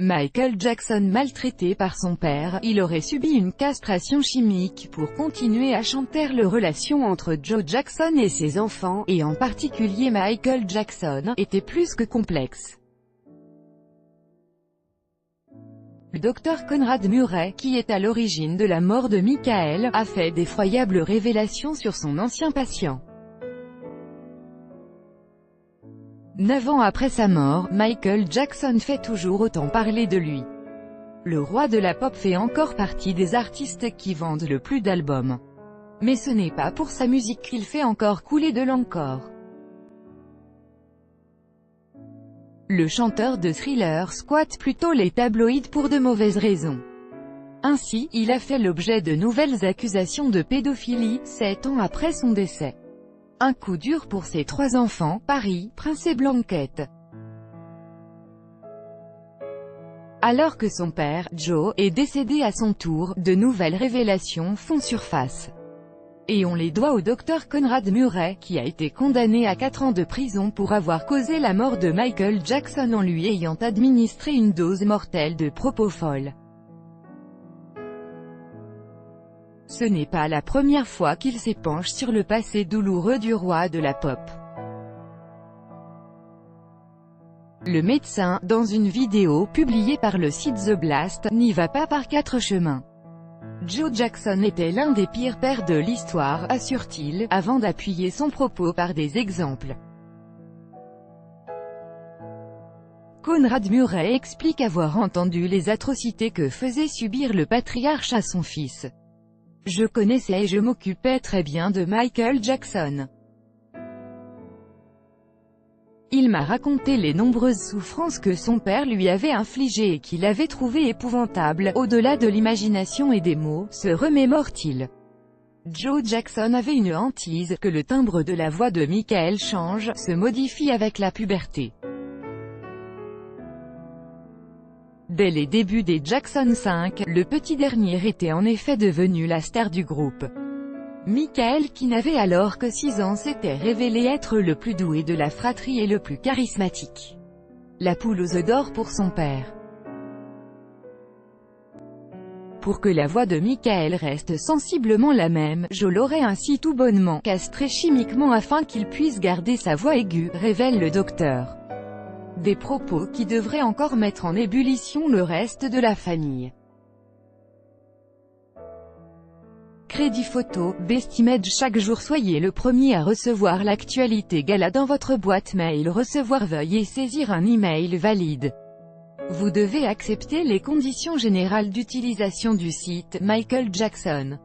Michael Jackson maltraité par son père, il aurait subi une castration chimique pour continuer à chanter. La relation entre Joe Jackson et ses enfants, et en particulier Michael Jackson, était plus que complexe. Le docteur Conrad Murray, qui est à l'origine de la mort de Michael, a fait d'effroyables révélations sur son ancien patient. 9 ans après sa mort, Michael Jackson fait toujours autant parler de lui. Le roi de la pop fait encore partie des artistes qui vendent le plus d'albums. Mais ce n'est pas pour sa musique qu'il fait encore couler de l'encor. Le chanteur de Thriller squatte plutôt les tabloïds pour de mauvaises raisons. Ainsi, il a fait l'objet de nouvelles accusations de pédophilie, 7 ans après son décès. Un coup dur pour ses 3 enfants, Paris, Prince et Blanquette. Alors que son père, Joe, est décédé à son tour, de nouvelles révélations font surface. Et on les doit au docteur Conrad Murray, qui a été condamné à 4 ans de prison pour avoir causé la mort de Michael Jackson en lui ayant administré une dose mortelle de propofol. Ce n'est pas la première fois qu'il s'épanche sur le passé douloureux du roi de la pop. Le médecin, dans une vidéo publiée par le site The Blast, n'y va pas par 4 chemins. Joe Jackson était l'un des pires pères de l'histoire, assure-t-il, avant d'appuyer son propos par des exemples. Conrad Murray explique avoir entendu les atrocités que faisait subir le patriarche à son fils. Je connaissais et je m'occupais très bien de Michael Jackson. Il m'a raconté les nombreuses souffrances que son père lui avait infligées et qu'il avait trouvées épouvantables, au-delà de l'imagination et des mots, se remémore-t-il. Joe Jackson avait une hantise, que le timbre de la voix de Michael change, se modifie avec la puberté. Dès les débuts des Jackson 5, le petit dernier était en effet devenu la star du groupe. Michael, qui n'avait alors que 6 ans, s'était révélé être le plus doué de la fratrie et le plus charismatique. La poule aux œufs d'or pour son père. Pour que la voix de Michael reste sensiblement la même, Joe l'aurait ainsi tout bonnement castré chimiquement afin qu'il puisse garder sa voix aiguë, révèle le docteur. Des propos qui devraient encore mettre en ébullition le reste de la famille. Crédit photo, Best Image. Chaque jour soyez le premier à recevoir l'actualité gala dans votre boîte mail. Recevoir, veuillez saisir un email valide. Vous devez accepter les conditions générales d'utilisation du site Michael Jackson.